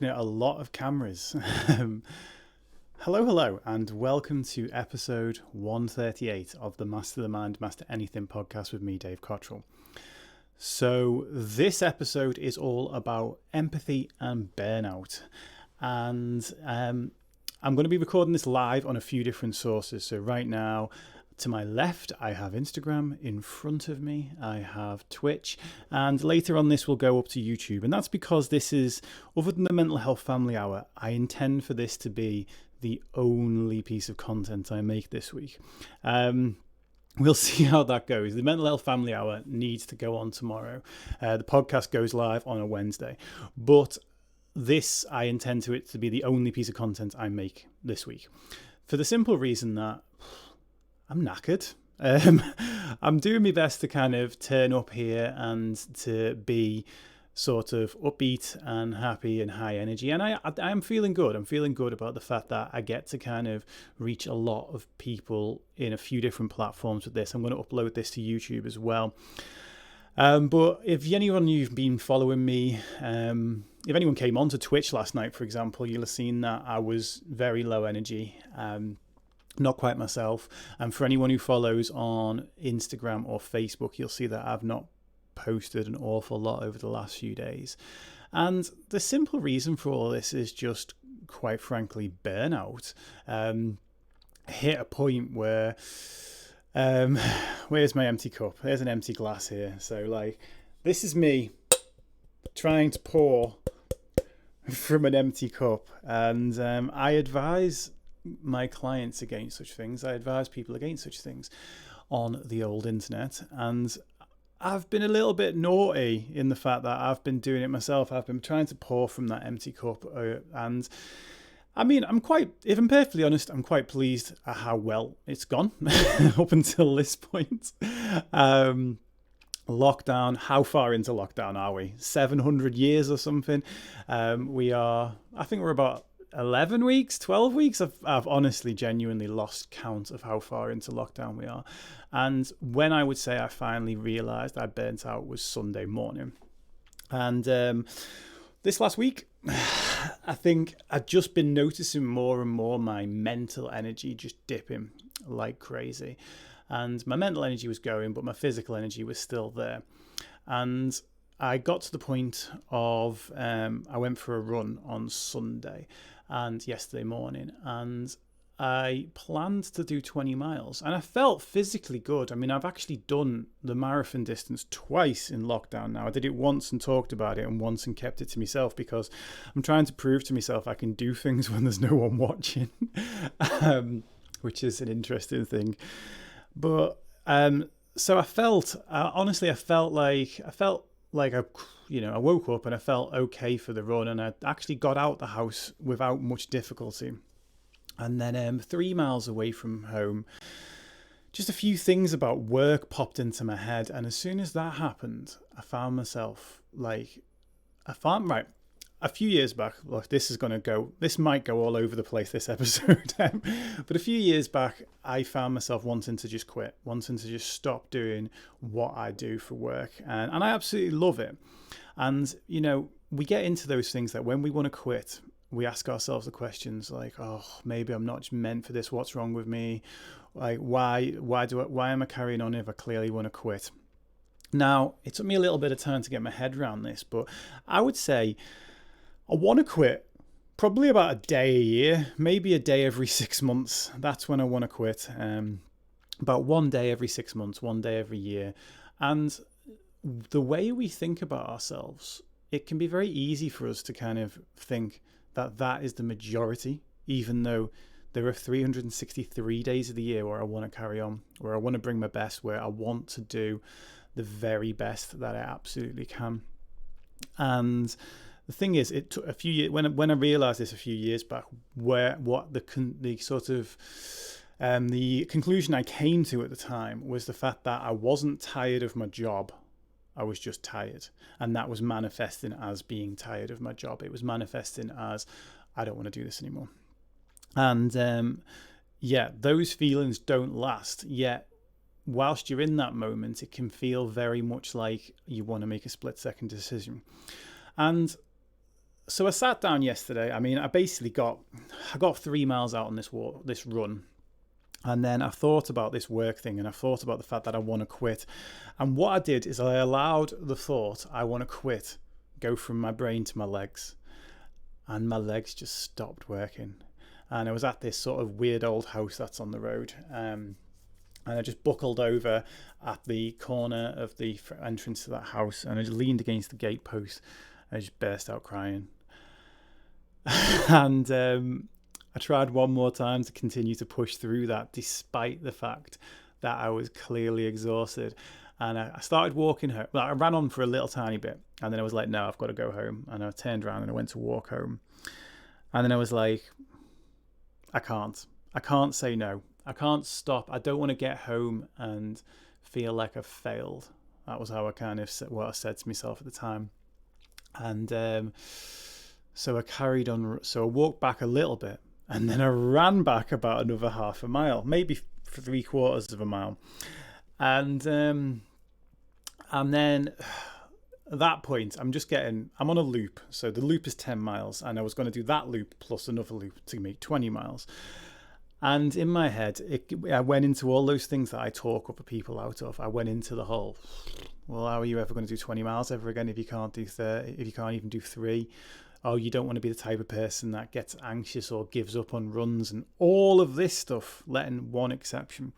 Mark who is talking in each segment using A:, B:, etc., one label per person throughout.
A: A lot of cameras. Hello, and welcome to episode 138 of the Master the Mind, Master Anything podcast with me, Dave Cottrell. So, this episode is all about empathy and burnout. And I'm going to be recording this live on a few different sources. So, right now, to my left, I have Instagram. In front of me, I have Twitch. And later on, this will go up to YouTube. And that's because this is, other than the Mental Health Family Hour, I intend for this to be the only piece of content I make this week. We'll see how that goes. The Mental Health Family Hour needs to go on tomorrow. The podcast goes live on a Wednesday. But this, I intend to it to be the only piece of content I make this week. For the simple reason that I'm knackered. I'm doing my best to kind of turn up here and to be sort of upbeat and happy and high energy. And I'm feeling good. I'm feeling good about the fact that I get to kind of reach a lot of people in a few different platforms with this. I'm going to upload this to YouTube as well. But if anyone you've been following me, if anyone came onto Twitch last night, for example, you'll have seen that I was very low energy. Not quite myself. And for anyone who follows on Instagram or Facebook, you'll see that I've not posted an awful lot over the last few days. And the simple reason for all this is just, quite frankly, burnout. Hit a point where, where's my empty cup? There's an empty glass here. So this is me trying to pour from an empty cup. And I advise my clients against such things. I advise people against such things on the old internet, and I've been a little bit naughty in the fact that I've been doing it myself. I've been trying to pour from that empty cup, and I mean, if I'm perfectly honest, I'm quite pleased at how well it's gone up until this point. Lockdown, how far into lockdown are we? 700 years or something? I think we're about 11 weeks, 12 weeks. I've honestly, genuinely lost count of how far into lockdown we are. And when I would say I finally realised I burnt out was Sunday morning. And this last week, I think I've just been noticing more and more my mental energy just dipping like crazy. And my mental energy was going, but my physical energy was still there. And I got to the point of, I went for a run on Sunday and yesterday morning, and I planned to do 20 miles, and I felt physically good. I mean, I've actually done the marathon distance twice in lockdown now. I did it once and talked about it, and once and kept it to myself, because I'm trying to prove to myself I can do things when there's no one watching, which is an interesting thing. But so I felt like I woke up and I felt okay for the run, and I actually got out the house without much difficulty. And then 3 miles away from home, just a few things about work popped into my head. And as soon as that happened, I found myself a few years back, look, this might go all over the place, this episode. But a few years back, I found myself wanting to just quit, wanting to just stop doing what I do for work. And I absolutely love it. And, we get into those things that when we want to quit, we ask ourselves the questions like, oh, maybe I'm not meant for this. What's wrong with me? Like, why am I carrying on if I clearly want to quit? Now, it took me a little bit of time to get my head around this, but I would say I want to quit probably about a day a year, maybe a day every 6 months. That's when I want to quit. About one day every 6 months, one day every year. And the way we think about ourselves, it can be very easy for us to kind of think that is the majority, even though there are 363 days of the year where I want to carry on, where I want to bring my best, where I want to do the very best that I absolutely can. And the thing is, it took a few years when I realized this a few years back, the conclusion I came to at the time was the fact that I wasn't tired of my job. I was just tired, and that was manifesting as being tired of my job. It was manifesting as I don't want to do this anymore. And those feelings don't last. Yet, whilst you're in that moment, it can feel very much like you want to make a split-second decision. And So I sat down yesterday. I mean, I got 3 miles out on this run. And then I thought about this work thing, and I thought about the fact that I want to quit. And what I did is I allowed the thought, I want to quit, go from my brain to my legs. And my legs just stopped working. And I was at this sort of weird old house that's on the road. And I just buckled over at the corner of the entrance to that house. And I just leaned against the gatepost. And I just burst out crying. And I tried one more time to continue to push through that, despite the fact that I was clearly exhausted. And I started walking home. Well, I ran on for a little tiny bit, and then I was like, no, I've got to go home. And I turned around and I went to walk home. And then I was like, I can't say no. I can't stop. I don't want to get home and feel like I've failed. That was how I kind of said what I said to myself at the time. And so I carried on. So I walked back a little bit. And then I ran back about another half a mile, maybe 3/4 of a mile. And then at that point, I'm on a loop. So the loop is 10 miles. And I was going to do that loop plus another loop to make 20 miles. And in my head, I went into all those things that I talk other people out of. I went into the whole, well, how are you ever going to do 20 miles ever again if you can't do 30, if you can't even do 3? Oh, you don't want to be the type of person that gets anxious or gives up on runs and all of this stuff, letting one exception.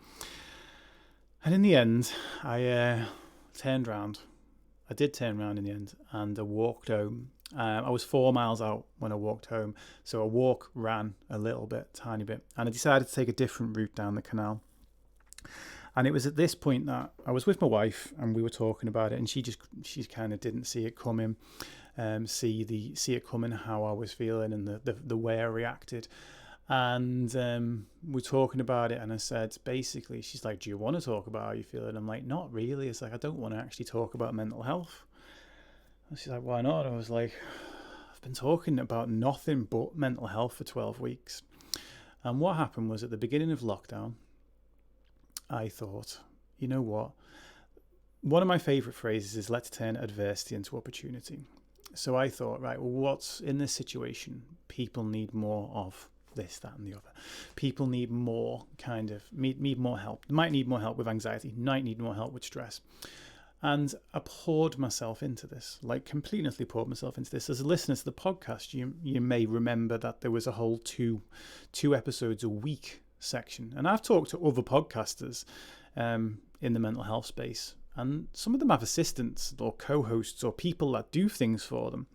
A: And in the end, I turned round. I did turn round in the end, and I walked home. I was 4 miles out when I walked home. So I ran a little bit, tiny bit, and I decided to take a different route down the canal. And it was at this point that I was with my wife and we were talking about it, and she kind of didn't see it coming. See it coming, how I was feeling and the way I reacted. And we're talking about it, and I said, basically, she's like, do you want to talk about how you feel? And I'm like, not really. It's like, I don't want to actually talk about mental health. And she's like, why not? I was like, I've been talking about nothing but mental health for 12 weeks. And what happened was, at the beginning of lockdown, I thought, you know what? One of my favourite phrases is, let's turn adversity into opportunity. So I thought, right, well, what's in this situation? People need more of this, that, and the other. People need more need more help. They might need more help with anxiety, might need more help with stress. And I poured myself into this, like completely poured myself into this. As a listener to the podcast, you may remember that there was a whole two episodes a week section. And I've talked to other podcasters in the mental health space. And some of them have assistants or co-hosts or people that do things for them.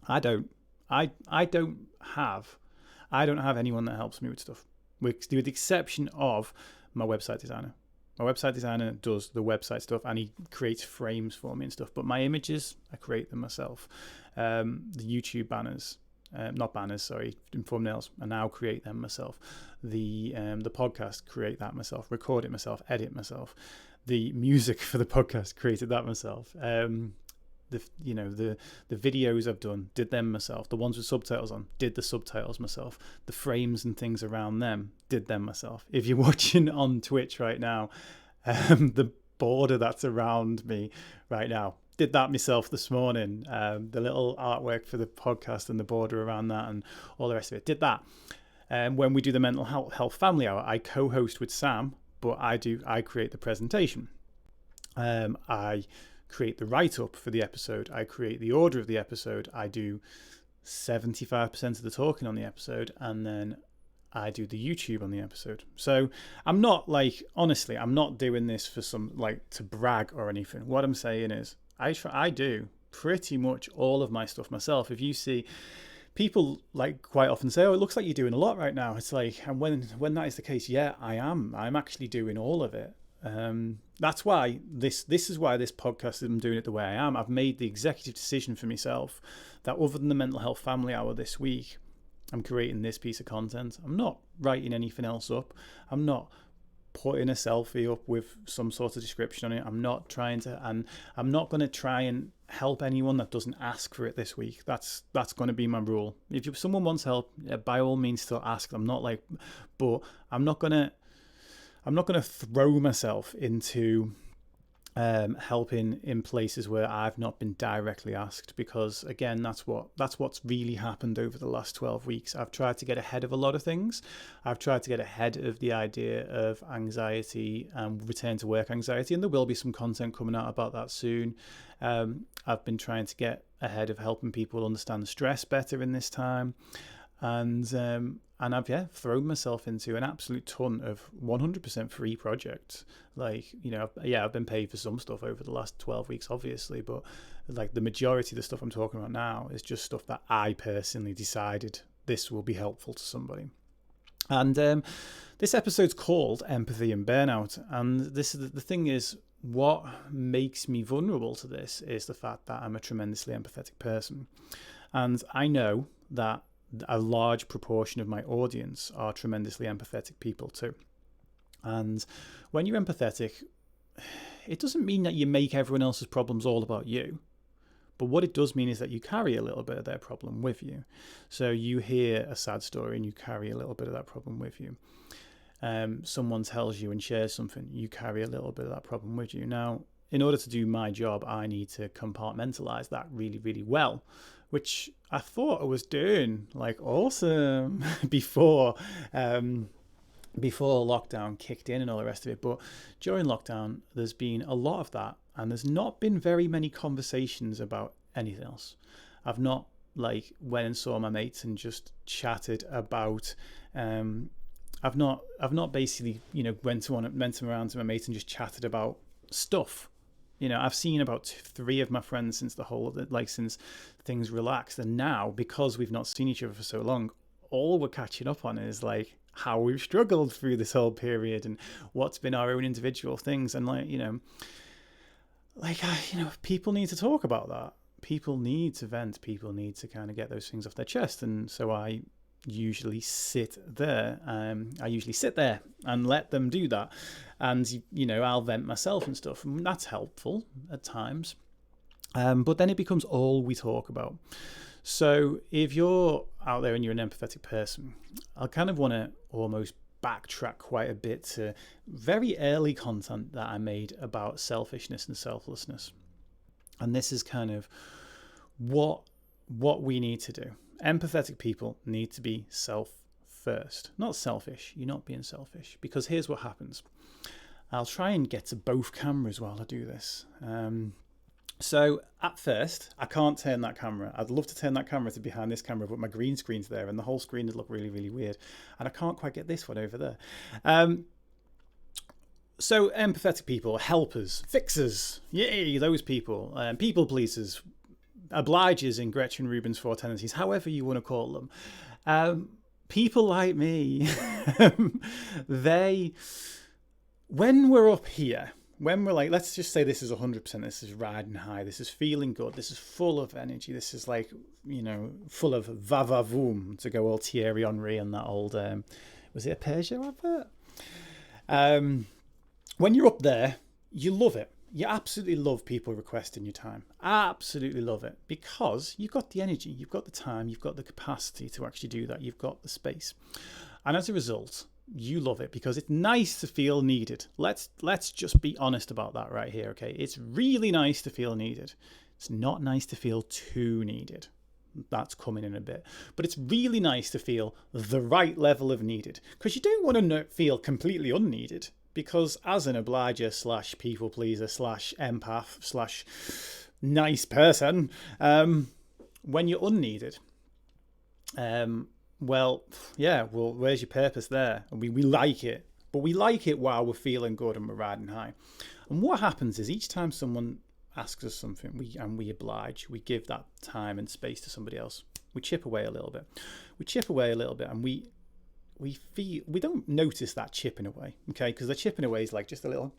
A: I don't. I don't have anyone that helps me with stuff, with the exception of my website designer. My website designer does the website stuff, and he creates frames for me and stuff. But my images, I create them myself. The YouTube banners, not banners, sorry, in thumbnails, I now create them myself. The podcast, create that myself. Record it myself. Edit myself. The music for the podcast, created that myself. The videos I've done, did them myself. The ones with subtitles on, did the subtitles myself. The frames and things around them, did them myself. If you're watching on Twitch right now, the border that's around me right now, did that myself this morning. The little artwork for the podcast and the border around that and all the rest of it, did that. When we do the mental health family hour, I co-host with Sam, but I create the presentation. I create the write-up for the episode. I create the order of the episode. I do 75% of the talking on the episode, and then I do the YouTube on the episode. So I'm not honestly, I'm not doing this for to brag or anything. What I'm saying is I do pretty much all of my stuff myself. If you see people quite often say, oh, it looks like you're doing a lot right now. It's like, and when that is the case, yeah, I am. I'm actually doing all of it. That's why this is why this podcast, I'm doing it the way I am. I've made the executive decision for myself that other than the mental health family hour this week, I'm creating this piece of content. I'm not writing anything else up. I'm not putting a selfie up with some sort of description on it. I'm not going to try and help anyone that doesn't ask for it this week. That's going to be my rule. If someone wants help, by all means still ask. But I'm not going to throw myself into helping in places where I've not been directly asked, because again, that's what's really happened over the last 12 weeks. I've tried to get ahead of a lot of things. I've tried to get ahead of the idea of anxiety and return to work anxiety, and there will be some content coming out about that soon. I've been trying to get ahead of helping people understand stress better in this time, and I've thrown myself into an absolute ton of 100% free projects. Like, I've been paid for some stuff over the last 12 weeks, obviously, but like the majority of the stuff I'm talking about now is just stuff that I personally decided this will be helpful to somebody. And this episode's called Empathy and Burnout. And this is the thing is, what makes me vulnerable to this is the fact that I'm a tremendously empathetic person. And I know that a large proportion of my audience are tremendously empathetic people too. And when you're empathetic, it doesn't mean that you make everyone else's problems all about you. But what it does mean is that you carry a little bit of their problem with you. So you hear a sad story and you carry a little bit of that problem with you. Someone tells you and shares something, you carry a little bit of that problem with you. Now, in order to do my job, I need to compartmentalize that really, really well, which I thought I was doing like awesome before lockdown kicked in and all the rest of it. But during lockdown, there's been a lot of that, and there's not been very many conversations about anything else. I've not like went and saw my mates and just chatted about. I've not basically went around to my mates and just chatted about stuff. I've seen about 3 of my friends since since things relaxed, and now, because we've not seen each other for so long, all we're catching up on is like how we've struggled through this whole period and what's been our own individual things. And people need to talk about that. People need to vent. People need to kind of get those things off their chest. And so I usually sit there. I usually sit there and let them do that. And, I'll vent myself and stuff. And that's helpful at times. But then it becomes all we talk about. So if you're out there and you're an empathetic person, I kind of want to almost backtrack quite a bit to very early content that I made about selfishness and selflessness. And this is kind of what we need to do. Empathetic people need to be self first, not selfish. You're not being selfish, because here's what happens. I'll try and get to both cameras while I do this. So at first, I can't turn that camera. I'd love to turn that camera to behind this camera, but my green screen's there and the whole screen would look really, really weird. And I can't quite get this one over there. So empathetic people, helpers, fixers, yay, those people, people pleasers, obligers in Gretchen Rubin's 4 tendencies, however you want to call them. People like me, when we're up here, when we're like, let's just say this is 100%, this is riding high, this is feeling good, this is full of energy, this is like, full of va-va-voom, to go all Thierry Henry and that old, was it a Peugeot advert? When you're up there, you love it. You absolutely love people requesting your time. Absolutely love it, because you've got the energy, you've got the time, you've got the capacity to actually do that, you've got the space. And as a result, you love it because it's nice to feel needed. Let's just be honest about that right here, okay? It's really nice to feel needed. It's not nice to feel too needed. That's coming in a bit. But it's really nice to feel the right level of needed, because you don't want to feel completely unneeded, because as an obliger / people pleaser / empath / nice person, when you're unneeded, where's your purpose there? We like it, but we like it while we're feeling good and we're riding high. And what happens is, each time someone asks us something, we oblige, we give that time and space to somebody else, we chip away a little bit, and we don't notice that chipping away, okay? Because the chipping away is like just a little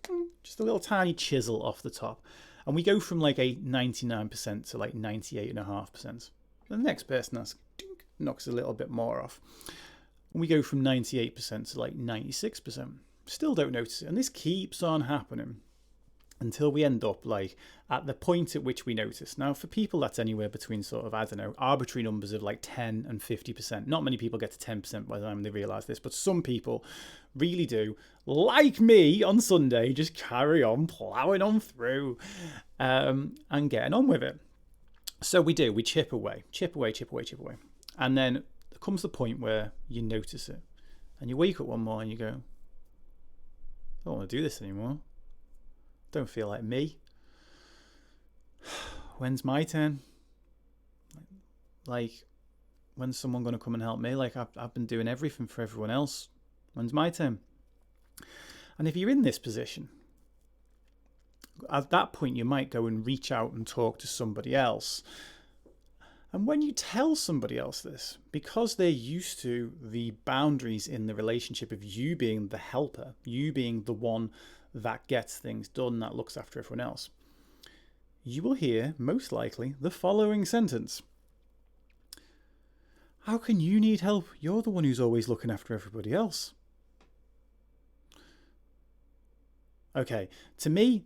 A: tiny chisel off the top, and we go from like a 99% to like 98.5%. The next person asks, knocks a little bit more off, and we go from 98% to like 96%. Still don't notice it, and this keeps on happening. until we end up like at the point at which we notice. Now, for people, that's anywhere between sort of, I don't know, arbitrary numbers of like 10 and 50%. Not many people get to 10% by the time they realize this, but some people really do, like me on Sunday, just carry on plowing on through and getting on with it. So we chip away. And then there comes the point where you notice it and you wake up one morning and you go, I don't want to do this anymore. Don't feel like me. When's my turn? Like, when's someone going to come and help me? Like, I've been doing everything for everyone else. When's my turn? And if you're in this position, at that point, you might go and reach out and talk to somebody else. And when you tell somebody else this, because they're used to the boundaries in the relationship of you being the helper, you being the one that gets things done, that looks after everyone else, you will hear, most likely, the following sentence. How can you need help? You're the one who's always looking after everybody else. Okay, to me,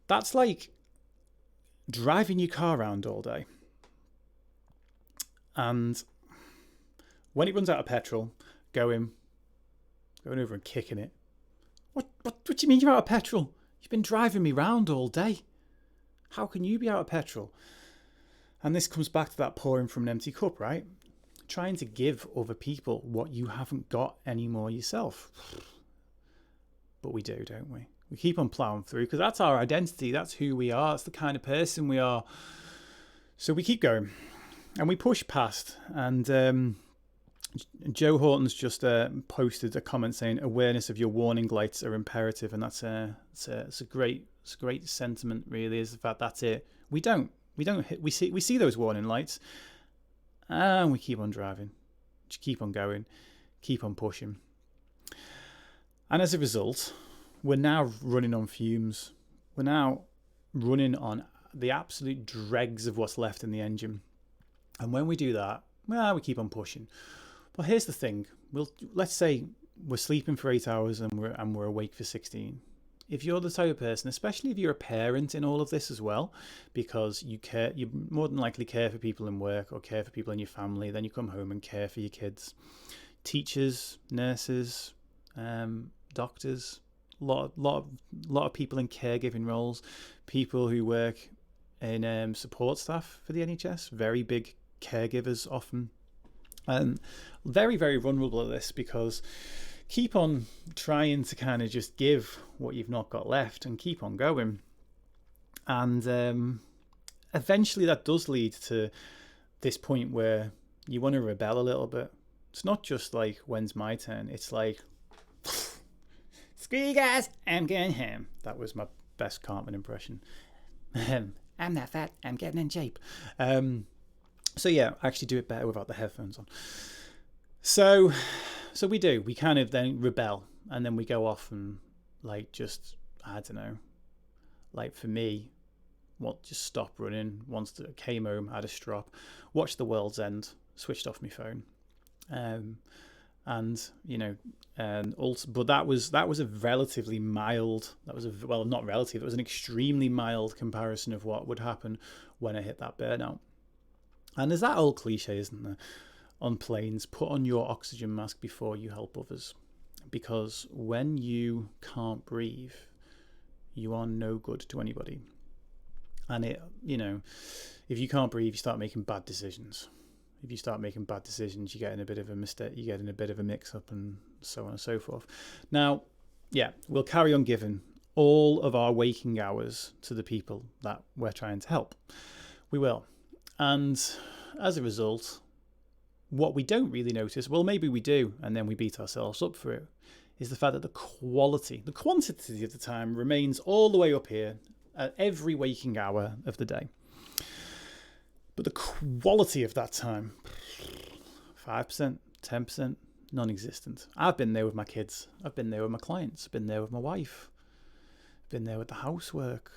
A: that's like driving your car around all day. And when it runs out of petrol, going over and kicking it. What do you mean you're out of petrol? You've been driving me round all day. How can you be out of petrol? And this comes back to that pouring from an empty cup, right? Trying to give other people what you haven't got anymore yourself. But we do, don't we? We keep on plowing through because that's our identity. That's who we are. It's the kind of person we are. So we keep going and we push past. And Joe Horton's just posted a comment saying awareness of your warning lights are imperative, and that's it's a great sentiment. Really, is the fact that's it. We see those warning lights, and we keep on driving, just keep on going, keep on pushing, and as a result, we're now running on fumes. We're now running on the absolute dregs of what's left in the engine, and when we do that, we keep on pushing. Well, here's the thing. Let's say we're sleeping for 8 hours and we're awake for 16. If you're the type of person, especially if you're a parent in all of this as well, because you more than likely care for people in work or care for people in your family, then you come home and care for your kids. Teachers, nurses, doctors, lot of people in caregiving roles, people who work in support staff for the NHS, very big caregivers often. Very, very vulnerable at this because keep on trying to kind of just give what you've not got left and keep on going. And eventually that does lead to this point where you want to rebel a little bit. It's not just like, when's my turn? It's like, screw you guys, I'm going home. That was my best Cartman impression. I'm not fat, I'm getting in shape. So yeah, I actually do it better without the headphones on. So we kind of then rebel, and then we go off and like just, I don't know, like for me, just stop running. Once I came home, had a strop, watched The World's End, switched off my phone, and you know, and also, but that was a relatively mild. Not relative. It was an extremely mild comparison of what would happen when I hit that burnout. And there's that old cliche, isn't there, on planes, put on your oxygen mask before you help others. Because when you can't breathe, you are no good to anybody. And if you can't breathe, you start making bad decisions. If you start making bad decisions, you get in a bit of a mistake, you get in a bit of a mix-up, and so on and so forth. Now, yeah, we'll carry on giving all of our waking hours to the people that we're trying to help. We will. And as a result, what we don't really notice, well, maybe we do, and then we beat ourselves up for it, is the fact that the quantity of the time remains all the way up here at every waking hour of the day. But the quality of that time, 5%, 10%, non-existent. I've been there with my kids. I've been there with my clients. I've been there with my wife. I've been there with the housework.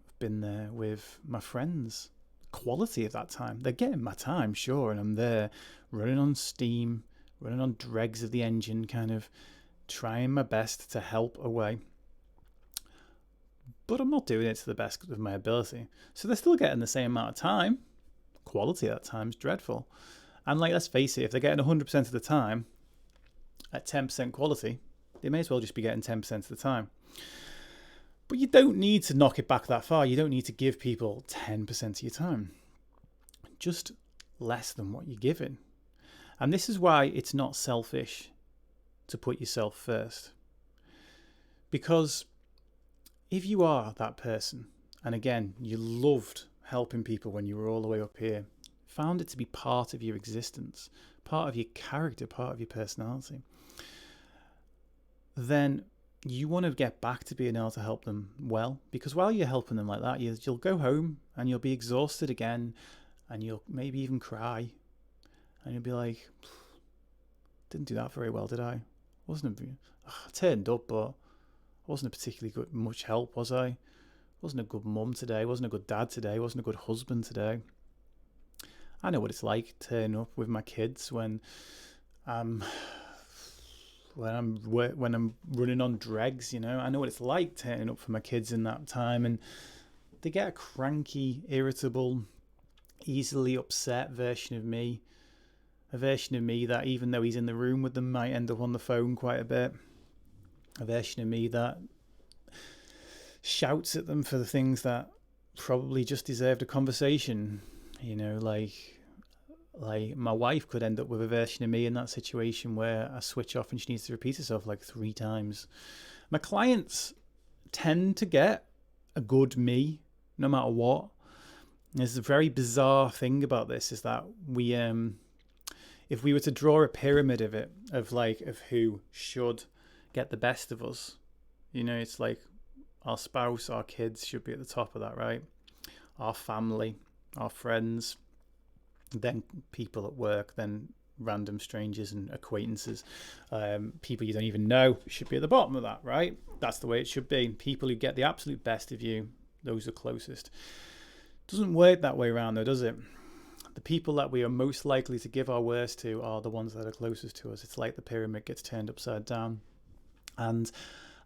A: I've been there with my friends. Quality of that time. They're getting my time, sure, and I'm there running on steam, running on dregs of the engine, kind of trying my best to help away. but I'm not doing it to the best of my ability. So they're still getting the same amount of time. Quality at that time is dreadful. And like, let's face it, if they're getting 100% of the time at 10% quality, they may as well just be getting 10% of the time. But you don't need to knock it back that far. You don't need to give people 10% of your time. Just less than what you're giving. And this is why it's not selfish to put yourself first. Because if you are that person, and again, you loved helping people when you were all the way up here, found it to be part of your existence, part of your character, part of your personality, then you want to get back to being able to help them well. Because while you're helping them like that, you'll go home and you'll be exhausted again, and you'll maybe even cry, and you'll be like, didn't do that very well, did I? I turned up, but I wasn't a particularly good much help, was I? Wasn't a good mum today, wasn't a good dad today, wasn't a good husband today. I know what it's like turning up with my kids when I'm running on dregs, I know what it's like turning up for my kids in that time, and they get a cranky, irritable, easily upset version of me, a version of me that even though he's in the room with them might end up on the phone quite a bit, a version of me that shouts at them for the things that probably just deserved a conversation, like my wife could end up with a version of me in that situation where I switch off and she needs to repeat herself like 3 times. My clients tend to get a good me no matter what. There's a very bizarre thing about this, is that we if we were to draw a pyramid of it, of who should get the best of us, it's like our spouse, our kids should be at the top of that, right? Our family, our friends, then people at work, then random strangers and acquaintances, people you don't even know should be at the bottom of that, right? That's the way it should be. People who get the absolute best of you, those are closest. Doesn't work that way around though, does it? The people that we are most likely to give our worst to are the ones that are closest to us. It's like the pyramid gets turned upside down. And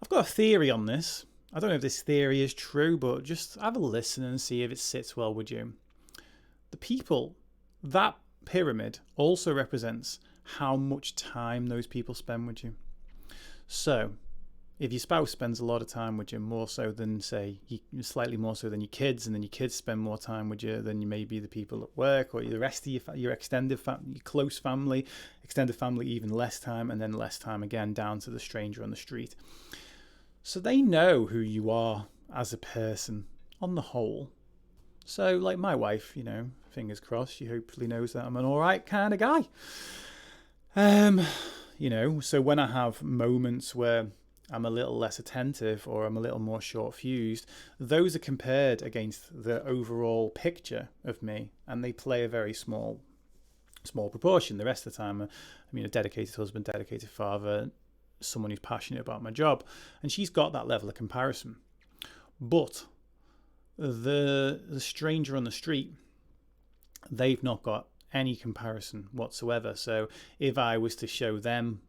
A: I've got a theory on this. I don't know if this theory is true, but just have a listen and see if it sits well with you. The people, that pyramid also represents how much time those people spend with you. So if your spouse spends a lot of time with you, more so than, say, slightly more so than your kids, and then your kids spend more time with you than maybe the people at work, or the rest of your extended family, your close family, extended family, even less time, and then less time again down to the stranger on the street. So they know who you are as a person on the whole. So like my wife, fingers crossed, she hopefully knows that I'm an all right kind of guy. So when I have moments where I'm a little less attentive or I'm a little more short-fused, those are compared against the overall picture of me, and they play a very small proportion. The rest of the time, a dedicated husband, dedicated father, someone who's passionate about my job, and she's got that level of comparison. But the stranger on the street, they've not got any comparison whatsoever. So if I was to show them,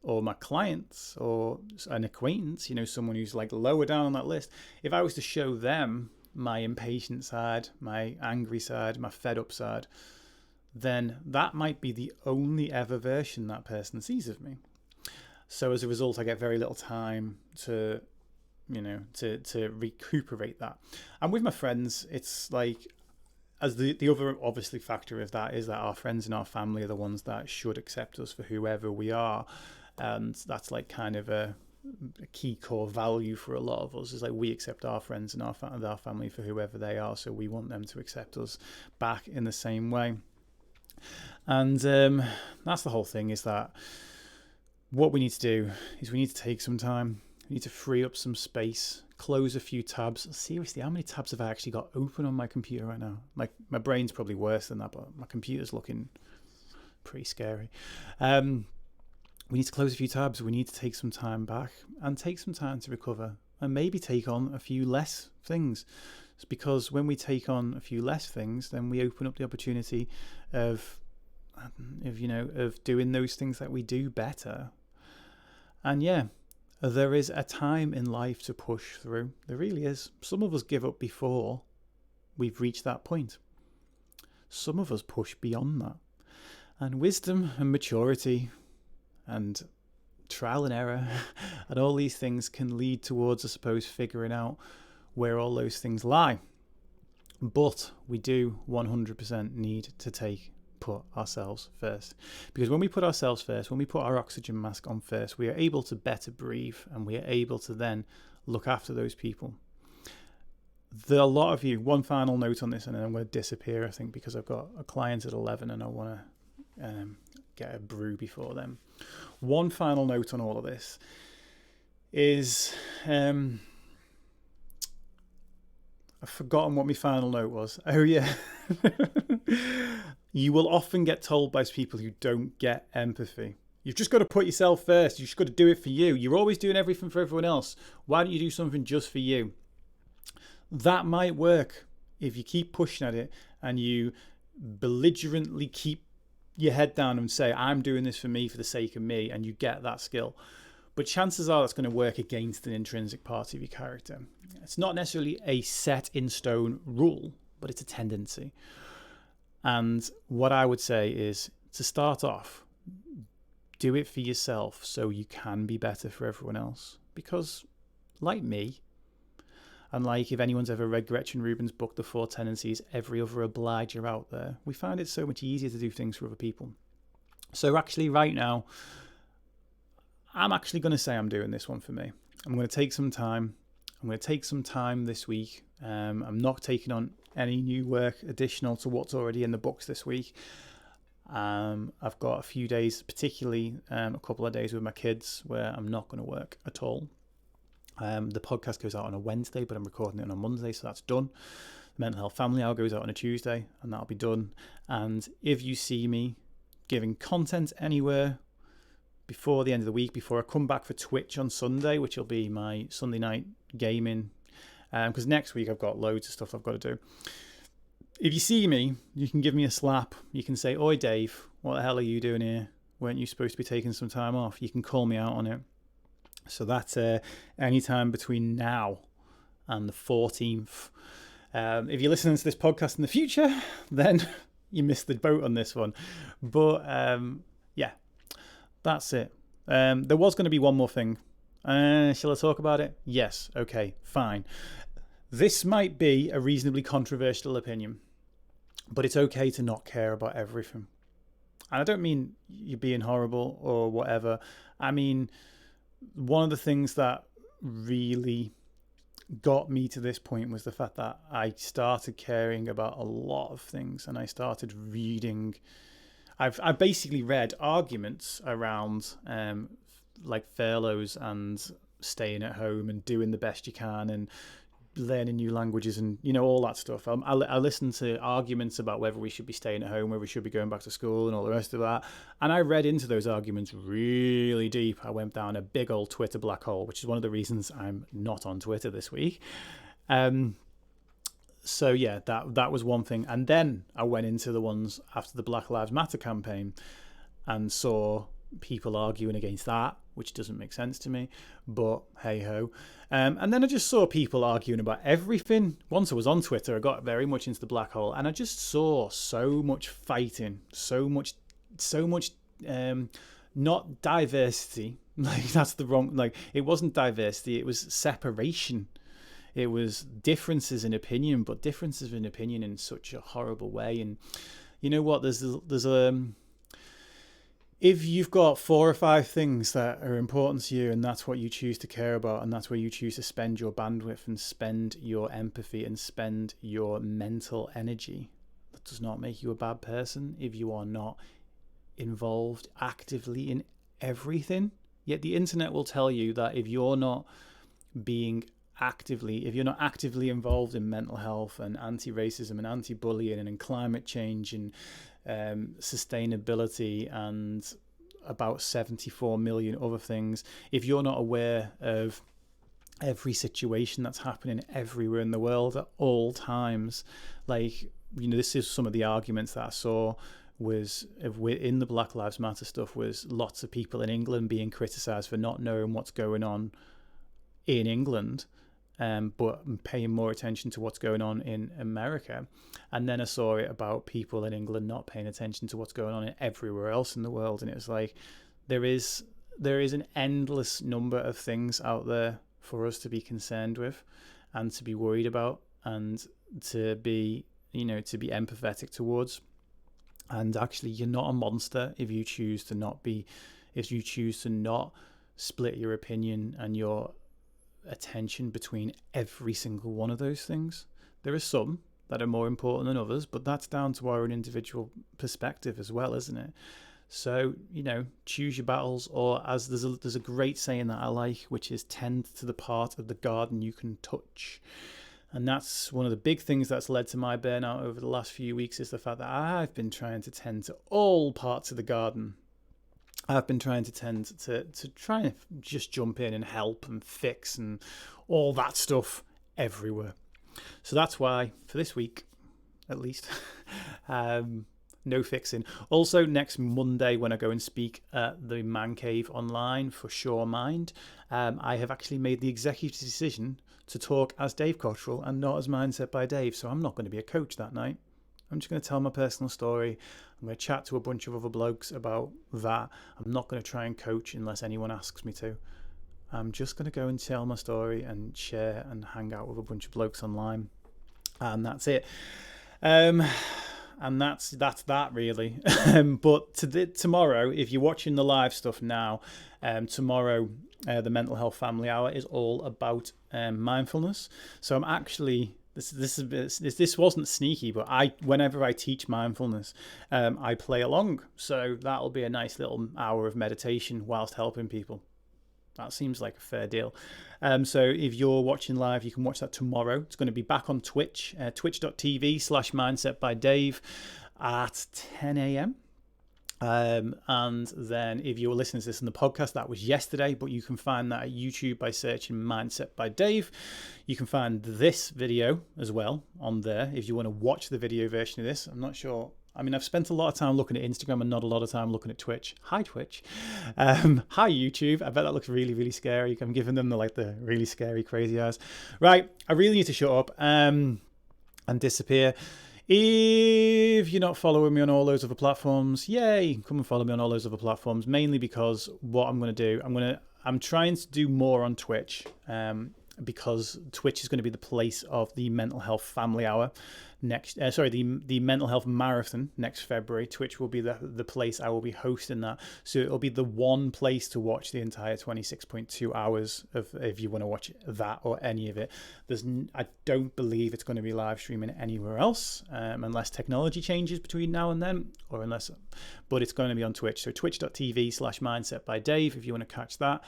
A: or my clients, or an acquaintance, someone who's like lower down on that list, if I was to show them my impatient side, my angry side, my fed up side, then that might be the only ever version that person sees of me. So as a result, I get very little time to recuperate that. And with my friends, it's like, as the other obviously factor of that is that our friends and our family are the ones that should accept us for whoever we are. And that's like kind of a key core value for a lot of us, is like we accept our friends and our family for whoever they are, so we want them to accept us back in the same way. And that's the whole thing, is that what we need to do is we need to take some time, we need to free up some space, close a few tabs. Seriously, how many tabs have I actually got open on my computer right now? Like, my brain's probably worse than that, but my computer's looking pretty scary. We need to close a few tabs. We need to take some time back and take some time to recover, and maybe take on a few less things. It's because when we take on a few less things, then we open up the opportunity of doing those things that we do better. And There is a time in life to push through. There really is. Some of us give up before we've reached that point. Some of us push beyond that. And wisdom and maturity and trial and error and all these things can lead towards, I suppose, figuring out where all those things lie. But we do 100% need to put ourselves first. Because when we put ourselves first, when we put our oxygen mask on first, we are able to better breathe, and we are able to then look after those people. A lot of you, one final note on this, and then I'm going to disappear, I think, because I've got a client at 11 and I want to get a brew before then. One final note on all of this is, I've forgotten what my final note was. Oh yeah. You will often get told by people who don't get empathy, you've just got to put yourself first. You've just got to do it for you. You're always doing everything for everyone else. Why don't you do something just for you? That might work if you keep pushing at it and you belligerently keep your head down and say, I'm doing this for me, for the sake of me, and you get that skill. But chances are that's going to work against an intrinsic part of your character. It's not necessarily a set in stone rule, but it's a tendency. And what I would say is, to start off, do it for yourself so you can be better for everyone else. Because like me, and like if anyone's ever read Gretchen Rubin's book, The 4 Tendencies, every other obliger out there, we find it so much easier to do things for other people. So actually right now, I'm actually going to say I'm doing this one for me. I'm going to take some time. I'm going to take some time this week. I'm not taking on any new work additional to what's already in the books this week. I've got a few days, particularly a couple of days with my kids, where I'm not going to work at all. The podcast goes out on a Wednesday, but I'm recording it on a Monday, so that's done. Mental Health Family Hour goes out on a Tuesday, and that'll be done. And if you see me giving content anywhere before the end of the week, before I come back for Twitch on Sunday, which will be my Sunday night gaming, because next week I've got loads of stuff I've got to do. If you see me, you can give me a slap. You can say, "Oi, Dave, what the hell are you doing here? Weren't you supposed to be taking some time off?" You can call me out on it. So that's any time between now and the 14th. If you're listening to this podcast in the future, then you missed the boat on this one. But yeah, that's it. There was going to be one more thing. Shall I talk about it? Yes. Okay, fine. This might be a reasonably controversial opinion, but it's okay to not care about everything. And I don't mean you being horrible or whatever. I mean, one of the things that really got me to this point was the fact that I started caring about a lot of things, and I started reading. I basically read arguments around like furloughs and staying at home and doing the best you can and learning new languages and, you know, all that stuff. I listened to arguments about whether we should be staying at home, whether we should be going back to school and all the rest of that. And I read into those arguments really deep. I went down a big old Twitter black hole, which is one of the reasons I'm not on Twitter this week. So yeah, that was one thing. And then I went into the ones after the Black Lives Matter campaign and saw people arguing against that, which doesn't make sense to me, but hey ho. And then I just saw people arguing about everything. Once I was on Twitter, I got very much into the black hole, and I just saw so much fighting, so much not diversity. Like that's the wrong, like it wasn't diversity, it was separation. It was differences in opinion, but differences in opinion in such a horrible way. And you know what? There's if you've got 4 or 5 things that are important to you, and that's what you choose to care about, and that's where you choose to spend your bandwidth and spend your empathy and spend your mental energy, that does not make you a bad person if you are not involved actively in everything. Yet the internet will tell you that if you're not actively involved in mental health and anti-racism and anti-bullying and in climate change and sustainability and about 74 million other things, if you're not aware of every situation that's happening everywhere in the world at all times, like, you know, this is some of the arguments that I saw was in the Black Lives Matter stuff was lots of people in England being criticised for not knowing what's going on in England, but paying more attention to what's going on in America. And then I saw it about people in England not paying attention to what's going on everywhere else in the world. And it was like, there is an endless number of things out there for us to be concerned with and to be worried about and to be empathetic towards. And actually, you're not a monster if you choose to not split your opinion and your attention between every single one of those things. There are some that are more important than others, but that's down to our own individual perspective as well, isn't it? So, choose your battles, or as there's a great saying that I like, which is tend to the part of the garden you can touch. And that's one of the big things that's led to my burnout over the last few weeks, is the fact that I've been trying to tend to all parts of the garden. I've been trying to tend to try and just jump in and help and fix and all that stuff everywhere. So that's why for this week, at least, no fixing. Also, next Monday when I go and speak at the Man Cave online for Sure Mind, I have actually made the executive decision to talk as Dave Cottrell and not as Mindset by Dave. So I'm not going to be a coach that night. I'm just going to tell my personal story. I'm going to chat to a bunch of other blokes about that. I'm not going to try and coach unless anyone asks me to. I'm just going to go and tell my story and share and hang out with a bunch of blokes online. And that's it. And that's that really. But tomorrow, if you're watching the live stuff now, tomorrow the Mental Health Family Hour is all about mindfulness. So I'm actually this wasn't sneaky, but whenever I teach mindfulness, I play along. So that'll be a nice little hour of meditation whilst helping people. That seems like a fair deal. So if you're watching live, you can watch that tomorrow. It's going to be back on Twitch, twitch.tv/Mindset by Dave at 10 a.m. And then if you're listening to this in the podcast, that was yesterday, but you can find that at YouTube by searching Mindset by Dave. You can find this video as well on there if you want to watch the video version of this. I'm not sure. I mean, I've spent a lot of time looking at Instagram and not a lot of time looking at Twitch. Hi, Twitch. Hi, YouTube. I bet that looks really, really scary. I'm giving them the really scary, crazy eyes. Right. I really need to shut up and disappear. If you're not following me on all those other platforms, yay, come and follow me on all those other platforms, mainly because what I'm going to do, I'm trying to do more on Twitch, because Twitch is going to be the place of the Mental Health Family Hour the Mental Health Marathon next February. Twitch will be the place I will be hosting that. So it'll be the one place to watch the entire 26.2 hours of, if you want to watch that or any of it. I don't believe it's going to be live streaming anywhere else, unless technology changes between now and then, but it's going to be on Twitch. So twitch.tv/Mindset by Dave if you want to catch that.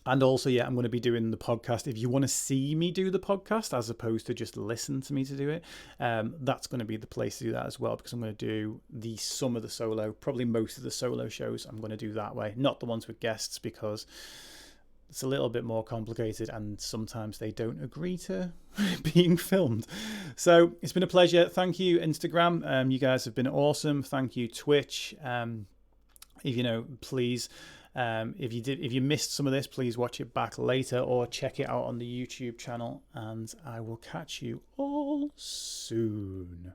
A: And also, I'm going to be doing the podcast. If you want to see me do the podcast as opposed to just listen to me to do it, that's going to be the place to do that as well, because I'm going to do some of the solo, probably most of the solo shows I'm going to do that way, not the ones with guests, because it's a little bit more complicated and sometimes they don't agree to being filmed. So it's been a pleasure. Thank you, Instagram. You guys have been awesome. Thank you, Twitch. Please... if you missed some of this, please watch it back later or check it out on the YouTube channel, and I will catch you all soon.